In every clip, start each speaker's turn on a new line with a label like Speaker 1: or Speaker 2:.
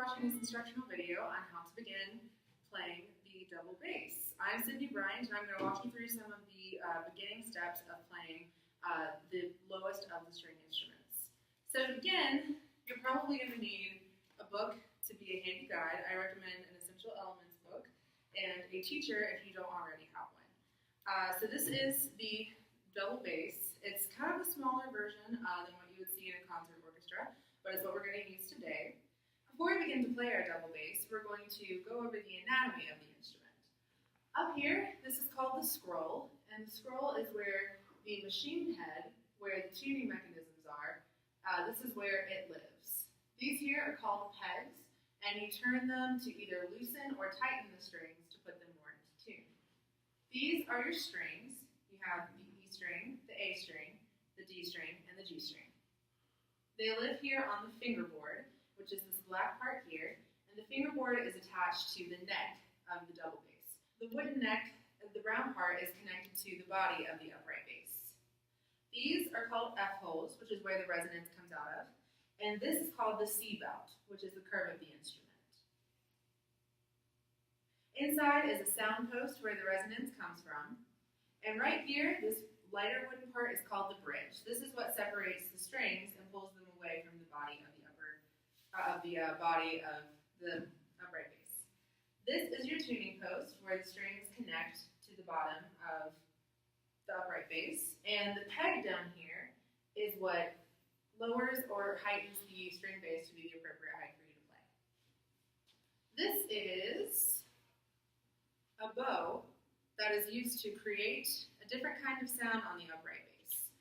Speaker 1: watching this instructional video on how to begin playing the double bass. I'm Sydney Bryant, and I'm going to walk you through some of the beginning steps of playing the lowest of the string instruments. So to begin, you're probably going to need a book to be a handy guide. I recommend an Essential Elements book, and a teacher if you don't already have one. So this is the double bass. It's kind of a smaller version than what you would see in a concert orchestra, but it's what we're going to use today. Before we begin to play our double bass, we're going to go over the anatomy of the instrument. Up here, this is called the scroll, and the scroll is where the machine head, where the tuning mechanisms are, this is where it lives. These here are called pegs, and you turn them to either loosen or tighten the strings to put them more into tune. These are your strings. You have the E string, the A string, the D string, and the G string. They live here on the fingerboard, which is this black part here, and the fingerboard is attached to the neck of the double bass. The wooden neck of the brown part is connected to the body of the upright bass. These are called F-holes, which is where the resonance comes out of, and this is called the C-bout, which is the curve of the instrument. Inside is a sound post where the resonance comes from, and right here, this lighter wooden part is called the bridge. This is what separates the strings and pulls them away from the body of the body of the upright bass. This is your tuning post where the strings connect to the bottom of the upright bass, and the peg down here is what lowers or heightens the string bass to be the appropriate height for you to play. This is a bow that is used to create a different kind of sound on the upright bass.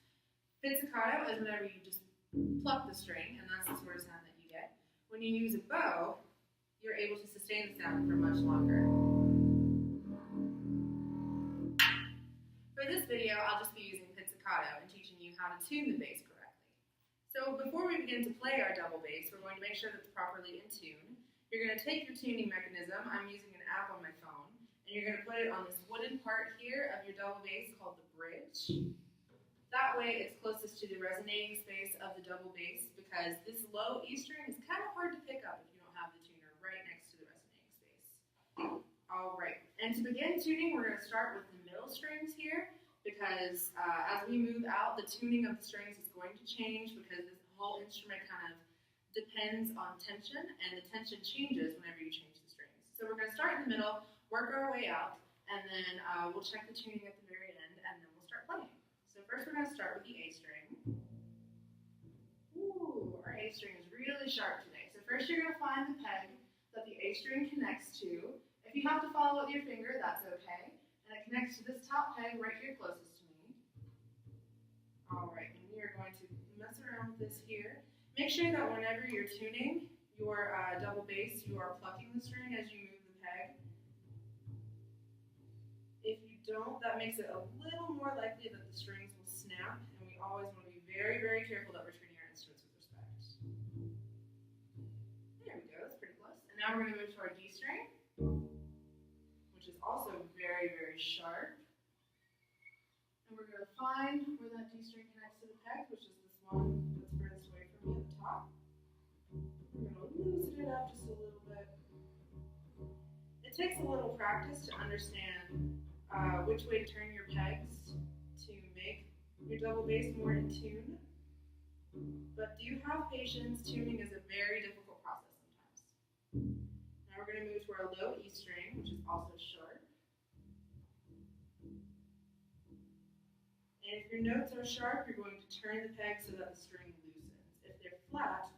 Speaker 1: Pizzicato is whenever you just pluck the string, and that's the sort of sound that you get. When you use a bow, you're able to sustain the sound for much longer. For this video, I'll just be using pizzicato and teaching you how to tune the bass correctly. So before we begin to play our double bass, we're going to make sure that it's properly in tune. You're going to take your tuning mechanism. I'm using an app on my phone, and you're going to put it on this wooden part here of your double bass called the bridge. That way it's closest to the resonating space of the double bass, because this low E string is kind of hard to pick up if you don't have the tuner right next to the resonating space. Alright, and to begin tuning, we're going to start with the middle strings here, because as we move out, the tuning of the strings is going to change, because this whole instrument kind of depends on tension, and the tension changes whenever you change the strings. So we're going to start in the middle, work our way out, and then we'll check the tuning at the very end, and then we'll start playing. So first we're going to start with the A string. Ooh, our A string is really sharp today. So first you're going to find the peg that the A string connects to. If you have to follow with your finger, that's okay. And it connects to this top peg right here closest to me. Alright, and we are going to mess around with this here. Make sure that whenever you're tuning your double bass, you are plucking the string as you move the peg. If you don't, that makes it a little more likely that the strings will snap, and we always want to be very, very careful that we're treating our instruments with respect. There we go, that's pretty close. And now we're going to move to our D string, which is also very, very sharp. And we're going to find where that D string connects to the peg, which is this one that's furthest away from me at the top. We're going to loosen it up just a little bit. It takes a little practice to understand which way to turn your pegs to make your double bass more in tune. But do have patience. Tuning is a very difficult process sometimes. Now we're going to move to our low E string, which is also sharp. And if your notes are sharp, you're going to turn the peg so that the string loosens. If they're flat,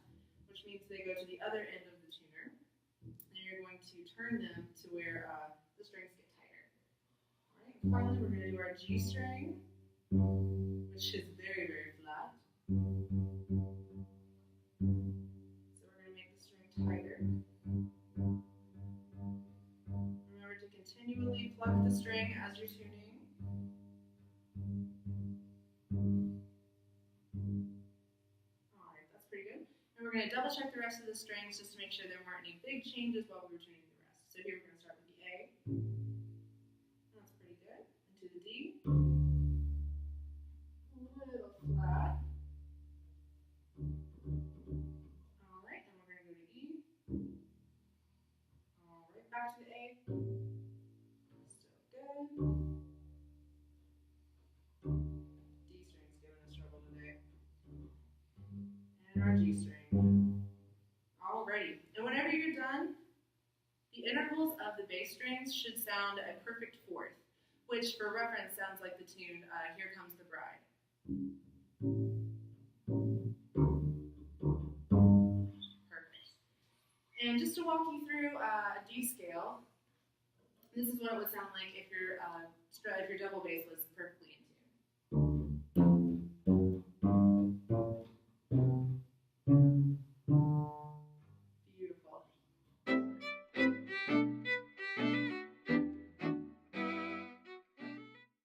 Speaker 1: which means they go to the other end of the tuner, then you're going to turn them to where the strings get tighter. All right, and finally we're going to do our G string, which is very, very flat. So we're going to make the string tighter. Remember to continually pluck the string as you're tuning. Alright, that's pretty good. And we're going to double check the rest of the strings just to make sure there weren't any big changes while we were tuning the rest. So here we're going to start with the A. That's pretty good. Into the D. A little flat. Alright, and we're going to go to E. D string's giving us trouble today. And our G string. Alrighty. And whenever you're done, the intervals of the bass strings should sound a perfect fourth, which for reference sounds like the tune Here Comes the Bride. Perfect. And just to walk you through a D scale, this is what it would sound like if your double bass was